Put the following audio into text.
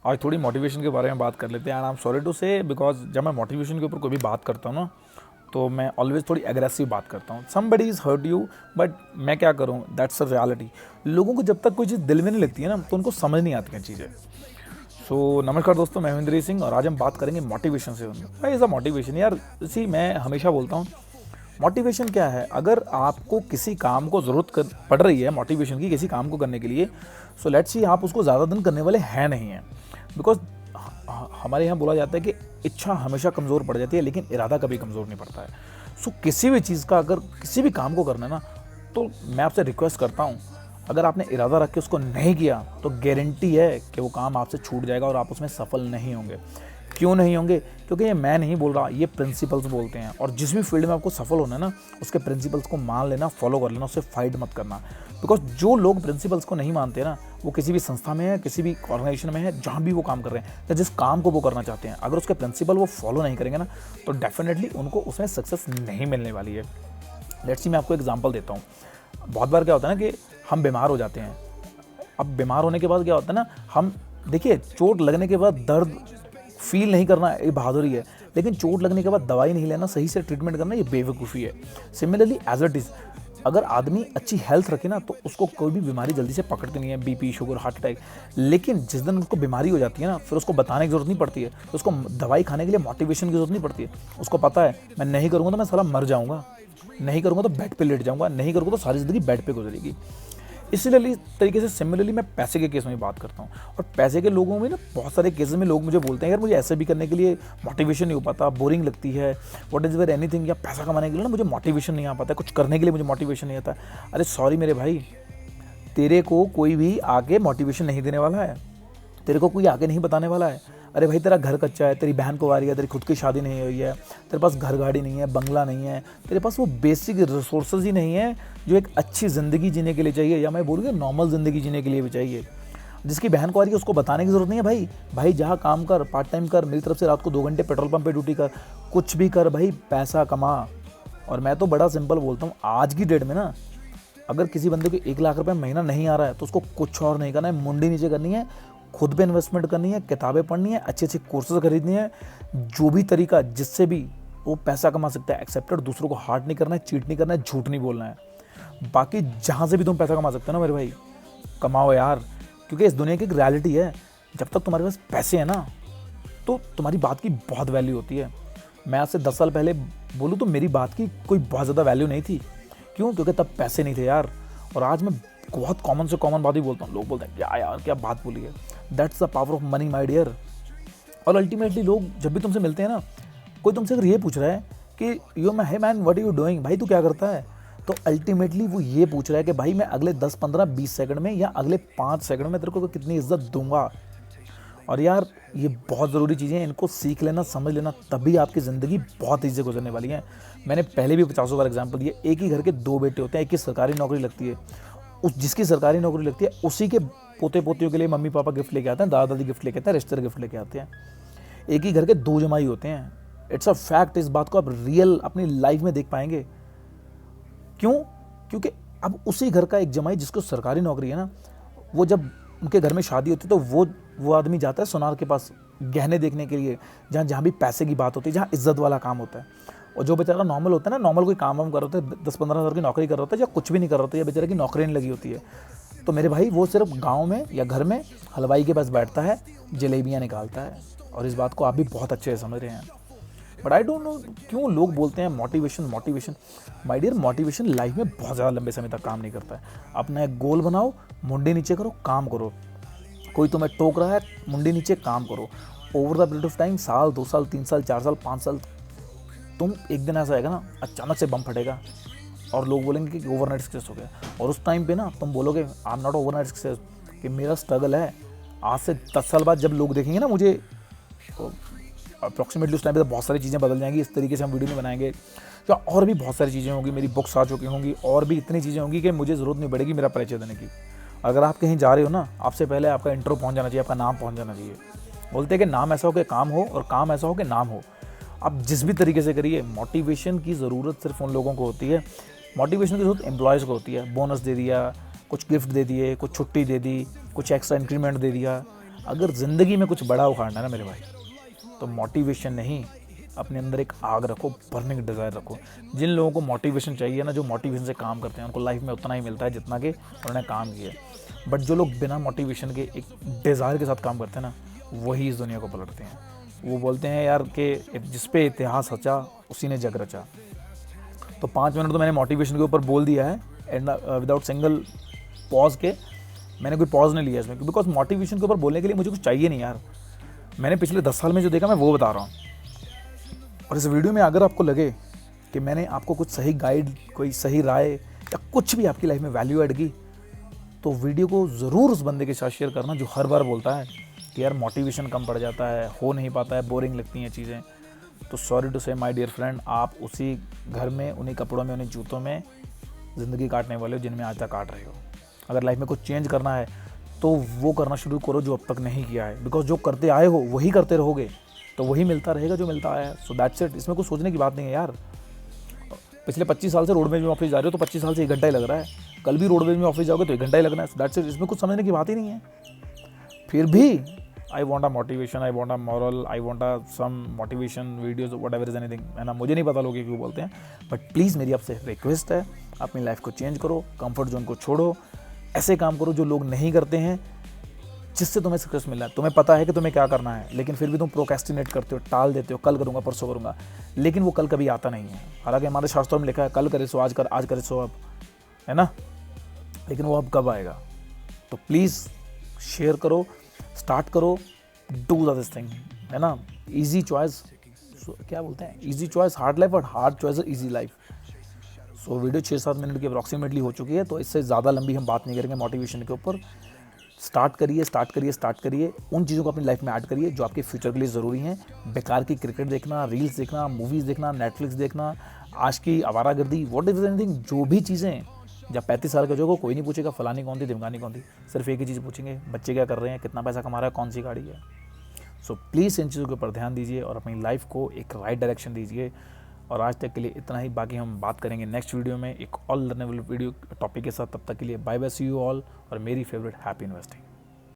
आज थोड़ी मोटिवेशन के बारे में बात कर लेते हैं। And I am sorry to say because जब मैं मोटिवेशन के ऊपर कोई भी बात करता हूँ ना, तो मैं ऑलवेज थोड़ी एग्रेसिव बात करता हूँ। Somebody is hurt you, but मैं क्या करूँ, दैट्स अ रियलिटी। लोगों को जब तक कोई चीज़ दिल में नहीं लगती है ना, तो उनको समझ नहीं आती हैं चीज़ें। सो नमस्कार दोस्तों, मैं महेंद्र सिंह और आज हम बात करेंगे मोटिवेशन से। भाई इज़ अ मोटिवेशन यार, इसी मैं हमेशा बोलता हूँ मोटिवेशन क्या है। अगर आपको किसी काम को ज़रूरत पड़ रही है मोटिवेशन की, किसी काम को करने के लिए, सो लेट्स सी आप उसको ज़्यादा दिन करने वाले हैं नहीं हैं। बिकॉज हमारे यहाँ बोला जाता है कि इच्छा हमेशा कमज़ोर पड़ जाती है, लेकिन इरादा कभी कमज़ोर नहीं पड़ता है। सो किसी भी चीज़ का, अगर किसी भी काम को करना है ना, तो मैं आपसे रिक्वेस्ट करता हूँ, अगर आपने इरादा रख के उसको नहीं किया तो गारंटी है कि वो काम आपसे छूट जाएगा और आप उसमें सफल नहीं होंगे। क्यों नहीं होंगे? क्योंकि ये मैं नहीं बोल रहा, ये प्रिंसिपल्स बोलते हैं। और जिस भी फील्ड में आपको सफल होना है ना, उसके प्रिंसिपल्स को मान लेना, फॉलो कर लेना, उससे फाइट मत करना। बिकॉज जो लोग प्रिंसिपल्स को नहीं मानते ना, वो किसी भी संस्था में है, किसी भी ऑर्गेनाइजेशन में है, जहाँ भी वो काम कर रहे हैं या जिस काम को वो करना चाहते हैं, अगर उसके प्रिंसिपल वो फॉलो नहीं करेंगे ना, तो डेफिनेटली उनको उसमें सक्सेस नहीं मिलने वाली है। लेट्स सी मैं आपको एग्जांपल देता हूँ। बहुत बार क्या होता है ना कि हम बीमार हो जाते हैं। अब बीमार होने के बाद क्या होता है ना, हम देखिए, चोट लगने के बाद दर्द फील नहीं करना ये बहादुरी है, लेकिन चोट लगने के बाद दवाई नहीं लेना, सही से ट्रीटमेंट करना, ये बेवकूफ़ी है। सिमिलरली एज इट इज़, अगर आदमी अच्छी हेल्थ रखे ना, तो उसको कोई भी बीमारी जल्दी से पकड़ती नहीं है, बीपी, शुगर, हार्ट अटैक। लेकिन जिस दिन उसको बीमारी हो जाती है ना, फिर उसको बताने की जरूरत नहीं पड़ती है, तो उसको दवाई खाने के लिए मोटिवेशन की जरूरत नहीं पड़ती है। उसको पता है मैं नहीं करूँगा तो मैं साला मर जाऊँगा, नहीं करूँगा तो बेड पे लेट जाऊँगा, नहीं करूँगा तो सारी ज़िंदगी बेड पे गुजरेगी। इसीलिए तरीके से सिमिलरली मैं पैसे के केस में बात करता हूँ। और पैसे के लोगों में ना, बहुत सारे केसेस में लोग मुझे बोलते हैं यार मुझे ऐसे भी करने के लिए मोटिवेशन नहीं हो पाता, बोरिंग लगती है, व्हाट इज़ वेर एनीथिंग, या पैसा कमाने के लिए ना मुझे मोटिवेशन नहीं आ पाता, कुछ करने के लिए मुझे मोटिवेशन नहीं आता। अरे सॉरी मेरे भाई, तेरे को कोई भी आके मोटिवेशन नहीं देने वाला है, तेरे को कोई आके नहीं बताने वाला है। अरे भाई तेरा घर कच्चा है, तेरी बहन को आ रही है, तेरी खुद की शादी नहीं हुई है, तेरे पास घर गाड़ी नहीं है, बंगला नहीं है, तेरे पास वो बेसिक रिसोर्सेज ही नहीं है जो एक अच्छी ज़िंदगी जीने के लिए चाहिए, या मैं बोलूँगा नॉर्मल ज़िंदगी जीने के लिए भी चाहिए। जिसकी बहन को आ रही है उसको बताने की ज़रूरत नहीं है। भाई जहाँ काम कर, पार्ट टाइम कर, मेरी तरफ से रात को 2 घंटे पेट्रोल पंप पे ड्यूटी कर, कुछ भी कर भाई, पैसा कमा। और मैं तो बड़ा सिंपल बोलता हूँ, आज की डेट में ना, अगर किसी बंदे को 1 लाख रुपये महीना नहीं आ रहा है, तो उसको कुछ और नहीं करना है, मुंडी नीचे करनी है, खुद पे इन्वेस्टमेंट करनी है, किताबें पढ़नी है, अच्छे अच्छे कोर्सेज खरीदनी है, जो भी तरीका जिससे भी वो पैसा कमा सकता है एक्सेप्टेड। दूसरों को हार्ट नहीं करना है, चीट नहीं करना है, झूठ नहीं बोलना है। बाकी जहाँ से भी तुम पैसा कमा सकते हो ना मेरे भाई, कमाओ यार, क्योंकि इस दुनिया की एक रियलिटी है, जब तक तुम्हारे पास पैसे हैं ना, तो तुम्हारी बात की बहुत वैल्यू होती है। मैं आज से 10 साल पहले बोलूँ तो मेरी बात की कोई बहुत ज़्यादा वैल्यू नहीं थी। क्यों? क्योंकि तब पैसे नहीं थे यार। और आज मैं बहुत कॉमन से कॉमन बात ही बोलता हूँ। लोग बोलते हैं क्या यार, क्या बात बोली है। That's the power of money my dear. और अल्टीमेटली लोग जब भी तुमसे मिलते हैं ना, कोई तुमसे अगर ये पूछ रहा है कि यो मैं है man what are you doing, भाई तू क्या करता है, तो अल्टीमेटली वो ये पूछ रहा है कि भाई मैं अगले 10, 15, 20 सेकंड में या अगले 5 सेकंड में तेरे को कितनी इज्जत दूंगा। और यार ये बहुत ज़रूरी चीज़ें हैं, इनको सीख लेना, समझ लेना, तभी आपकी ज़िंदगी बहुत ईजी गुजरने वाली है। मैंने पहले भी 50 बार एग्जांपल दिए। एक ही घर के 2 बेटे होते हैं, एक की सरकारी नौकरी लगती है, उस जिसकी सरकारी नौकरी लगती है उसी के पोते पोतियों के लिए मम्मी पापा गिफ्ट लेके आते हैं, दादा दादी गिफ्ट लेके आते हैं, रिश्तेदार गिफ्ट लेके आते हैं। एक ही घर के 2 जमाई होते हैं। It's a fact. इस बात को आप रियल अपनी लाइफ में देख पाएंगे। क्यों? क्योंकि अब उसी घर का एक जमाई जिसको सरकारी नौकरी है ना, वो जब उनके घर में शादी होती है तो वो आदमी जाता है सुनार के पास गहने देखने के लिए, जहाँ भी पैसे की बात होती है, जहाँ इज्जत वाला काम होता है। और जो बेचारा नॉर्मल होता है ना, नॉर्मल कोई काम वाम कर रहा होता है, 10-15 हज़ार की नौकरी कर रहा होता है, या कुछ भी नहीं कर रहा होता है, या बेचारे की नौकरी नहीं लगी होती है, तो मेरे भाई वो सिर्फ गाँव में या घर में हलवाई के पास बैठता है, जलेबियाँ निकालता है। और इस बात को आप भी बहुत अच्छे से समझ रहे हैं। बट आई डोंट नो क्यों लोग बोलते हैं motivation motivation. My dear, motivation life में बहुत ज़्यादा लंबे समय तक काम नहीं करता है। अपना एक गोल बनाओ, मुंडी नीचे करो, काम करो। कोई तुम्हें टोक रहा है, मुंडी नीचे काम करो। Over the period of time, साल, 2 साल, 3 साल, 4 साल, 5 साल, तुम एक दिन ऐसा आएगा ना, अचानक से बम फटेगा और लोग बोलेंगे कि ओवरनाइट सक्सेस हो गया। और उस टाइम पे ना तुम बोलोगे I am not overnight success, कि मेरा स्ट्रगल है। आज से 10 साल बाद जब लोग देखेंगे ना मुझे, अप्रॉक्सीमेटली उस टाइम पे बहुत सारी चीज़ें बदल जाएंगी। इस तरीके से हम वीडियो नहीं बनाएंगे, या और भी बहुत सारी चीज़ें होंगी, मेरी बुक्स आ चुकी होंगी, और भी इतनी चीज़ें होंगी कि मुझे ज़रूरत नहीं पड़ेगी मेरा परिचय देने की। अगर आप कहीं जा रहे हो ना, आपसे पहले आपका इंट्रो पहुंच जाना चाहिए, आपका नाम पहुंच जाना चाहिए। बोलते हैं कि नाम ऐसा हो कि काम हो, और काम ऐसा हो कि नाम हो। आप जिस भी तरीके से करिए, मोटिवेशन की ज़रूरत सिर्फ उन लोगों को होती है, मोटिवेशन की ज़रूरत एम्प्लॉयज़ को होती है। बोनस दे दिया, कुछ गिफ्ट दे दिए, कुछ छुट्टी दे दी, कुछ एक्स्ट्रा इंक्रीमेंट दे दिया, अगर ज़िंदगी में कुछ बड़ा उखाड़ना है ना मेरे भाई, तो मोटिवेशन नहीं, अपने अंदर एक आग रखो, बर्निंग डिज़ायर रखो। जिन लोगों को मोटिवेशन चाहिए ना, जो मोटिवेशन से काम करते हैं, उनको लाइफ में उतना ही मिलता है जितना कि उन्होंने काम किया है। बट जो लोग बिना मोटिवेशन के एक डिज़ायर के साथ काम करते हैं ना, वही इस दुनिया को पलटते हैं। वो बोलते हैं यार कि जिस पे इतिहास रचा उसी ने जग रचा। तो 5 मिनट तो मैंने मोटिवेशन के ऊपर बोल दिया है, एंड विदाउट सिंगल पॉज के, मैंने कोई पॉज नहीं लिया इसमें, बिकॉज मोटिवेशन के ऊपर बोलने के लिए मुझे कुछ चाहिए नहीं यार। मैंने पिछले 10 साल में जो देखा मैं वो बता रहा हूँ। और इस वीडियो में अगर आपको लगे कि मैंने आपको कुछ सही गाइड, कोई सही राय या कुछ भी आपकी लाइफ में वैल्यू ऐड की, तो वीडियो को ज़रूर उस बंदे के साथ शेयर करना जो हर बार बोलता है कि यार मोटिवेशन कम पड़ जाता है, हो नहीं पाता है, बोरिंग लगती हैं चीज़ें। तो सॉरी टू से माय डियर फ्रेंड, आप उसी घर में, उन्हीं कपड़ों में, उन्हीं जूतों में ज़िंदगी काटने वाले हो जिनमें आज तक काट रहे हो। अगर लाइफ में कुछ चेंज करना है तो वो करना शुरू करो जो अब तक नहीं किया है, बिकॉज जो करते आए हो वही करते रहोगे तो वही मिलता रहेगा जो मिलता आया है। सो दैट्स इट, इसमें कुछ सोचने की बात नहीं है यार। पिछले 25 साल से रोडवेज में ऑफिस जा रहे हो तो 25 साल से 1 घंटा ही लग रहा है, कल भी रोडवेज में ऑफिस जाओगे तो 1 घंटा ही लगना है। सो दैट्स इट, इसमें कुछ समझने की बात ही नहीं है। फिर भी I want a motivation, I want a moral, I want a some motivation videos, whatever is anything, है ना। मुझे नहीं पता लोग क्यों बोलते हैं, बट प्लीज़ मेरी आपसे रिक्वेस्ट है, अपनी लाइफ को चेंज करो, कंफर्ट जोन को छोड़ो, ऐसे काम करो जो लोग नहीं करते हैं, जिससे तुम्हें सक्सेस मिलना है। तुम्हें पता है कि तुम्हें क्या करना है, लेकिन फिर भी तुम प्रोक्रेस्टिनेट करते हो, टाल देते हो, कल करूँगा, परसों करूँगा, लेकिन वो कल कभी आता नहीं है। हालांकि हमारे शास्त्रों में लिखा है कल करे सो आज कर, आज करे सो अब, है ना, लेकिन वो अब कब आएगा। तो प्लीज़ शेयर करो, स्टार्ट करो, डू दिस थिंग, है ना। ईजी चॉइस, क्या बोलते हैं, ईजी चॉइस हार्ड लाइफ और hard choice easy life. So video 6-7 minute की अप्रॉक्सीमेटली हो चुकी है, तो इससे ज़्यादा लंबी हम बात नहीं करेंगे मोटिवेशन के ऊपर। स्टार्ट करिए, स्टार्ट करिए, स्टार्ट करिए, उन चीज़ों को अपनी लाइफ में ऐड करिए जो आपके फ्यूचर के लिए ज़रूरी हैं। बेकार की क्रिकेट देखना, रील्स देखना, मूवीज़ देखना, नेटफ्लिक्स देखना, आज की आवारागर्दी, व्हाट इज एनीथिंग, जो भी चीज़ें, जब 35 साल के जो कोई नहीं पूछेगा फलानी कौन थी, ढिमकानी कौन थी, सिर्फ एक ही चीज़ पूछेंगे, बच्चे क्या कर रहे हैं, कितना पैसा कमा रहा है, कौन सी गाड़ी है। सो प्लीज़ इन चीज़ों के ऊपर ध्यान दीजिए और अपनी लाइफ को एक राइट डायरेक्शन दीजिए। और आज तक के लिए इतना ही, बाकी हम बात करेंगे नेक्स्ट वीडियो में एक ऑल लर्नेबल वीडियो टॉपिक के साथ। तब तक के लिए bye bye, see you all, और मेरी फेवरेट हैप्पी इन्वेस्टिंग।